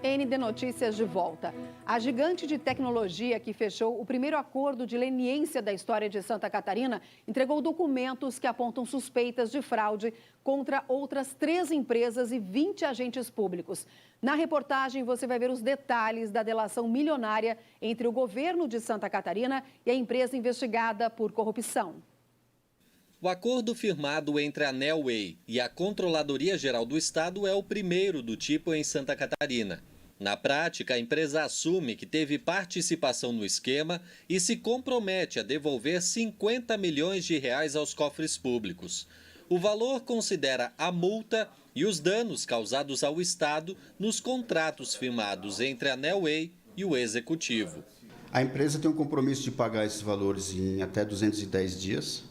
ND Notícias de volta. A gigante de tecnologia que fechou o primeiro acordo de leniência da história de Santa Catarina entregou documentos que apontam suspeitas de fraude contra outras 3 empresas e 20 agentes públicos. Na reportagem, você vai ver os detalhes da delação milionária entre o governo de Santa Catarina e a empresa investigada por corrupção. O acordo firmado entre a Nelway e a Controladoria Geral do Estado é o primeiro do tipo em Santa Catarina. Na prática, a empresa assume que teve participação no esquema e se compromete a devolver 50 milhões de reais aos cofres públicos. O valor considera a multa e os danos causados ao Estado nos contratos firmados entre a Nelway e o Executivo. A empresa tem um compromisso de pagar esses valores em até 210 dias.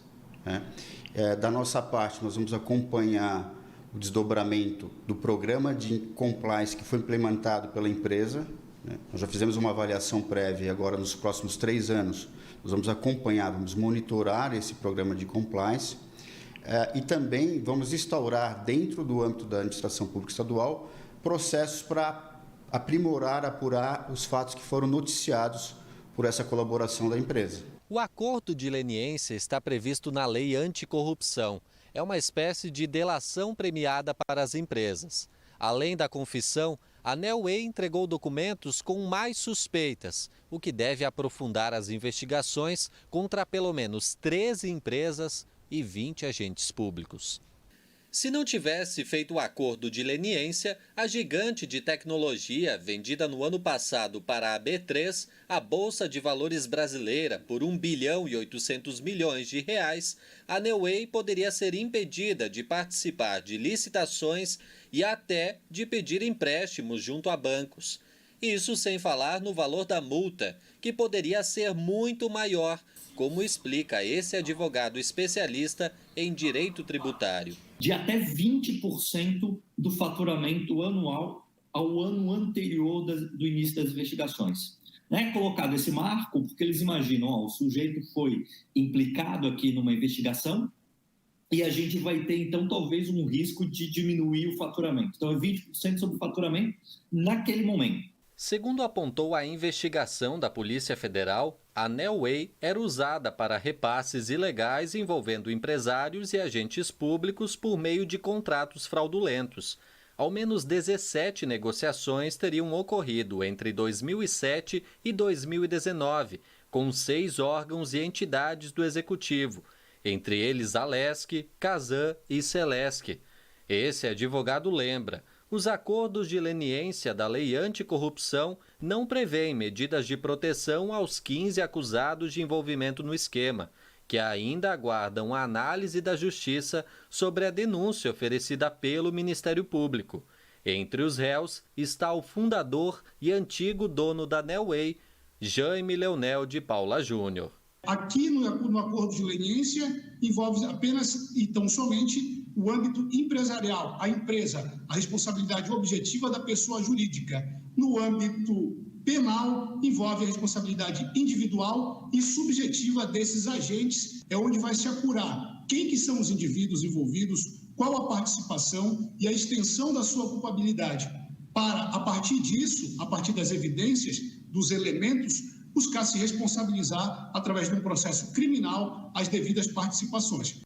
Da nossa parte, nós vamos acompanhar o desdobramento do programa de compliance que foi implementado pela empresa. Nós já fizemos uma avaliação prévia e agora, nos próximos 3 anos, nós vamos acompanhar, vamos monitorar esse programa de compliance e também vamos instaurar, dentro do âmbito da administração pública estadual, processos para aprimorar, apurar os fatos que foram noticiados por essa colaboração da empresa. O acordo de leniência está previsto na Lei Anticorrupção. É uma espécie de delação premiada para as empresas. Além da confissão, a Nelway entregou documentos com mais suspeitas, o que deve aprofundar as investigações contra pelo menos 13 empresas e 20 agentes públicos. Se não tivesse feito o acordo de leniência, a gigante de tecnologia, vendida no ano passado para a B3, a Bolsa de Valores brasileira, por 1 bilhão e 800 milhões de reais, a Nelway poderia ser impedida de participar de licitações e até de pedir empréstimos junto a bancos. Isso sem falar no valor da multa, que poderia ser muito maior, como explica esse advogado especialista em direito tributário. De até 20% do faturamento anual ao ano anterior do início das investigações. É colocado esse marco porque eles imaginam, o sujeito foi implicado aqui numa investigação e a gente vai ter, então, talvez um risco de diminuir o faturamento. Então, é 20% sobre o faturamento naquele momento. Segundo apontou a investigação da Polícia Federal, a Nelway era usada para repasses ilegais envolvendo empresários e agentes públicos por meio de contratos fraudulentos. Ao menos 17 negociações teriam ocorrido entre 2007 e 2019, com 6 órgãos e entidades do Executivo, entre eles a Lesc, Casan e Celesc. Esse advogado lembra: os acordos de leniência da Lei Anticorrupção não prevêem medidas de proteção aos 15 acusados de envolvimento no esquema, que ainda aguardam a análise da Justiça sobre a denúncia oferecida pelo Ministério Público. Entre os réus está o fundador e antigo dono da Nelway, Jaime Leonel de Paula Júnior. Aqui no acordo de leniência envolve apenas e tão somente o âmbito empresarial, a empresa, a responsabilidade objetiva da pessoa jurídica. No âmbito penal, envolve a responsabilidade individual e subjetiva desses agentes, é onde vai se apurar quem que são os indivíduos envolvidos, qual a participação e a extensão da sua culpabilidade, para, a partir disso, a partir das evidências, dos elementos, buscar se responsabilizar através de um processo criminal as devidas participações.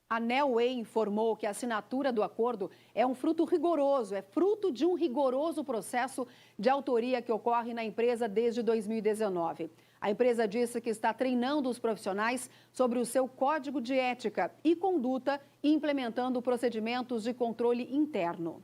A Nelway informou que a assinatura do acordo é um fruto rigoroso, é fruto de um rigoroso processo de autoria que ocorre na empresa desde 2019. A empresa disse que está treinando os profissionais sobre o seu código de ética e conduta e implementando procedimentos de controle interno.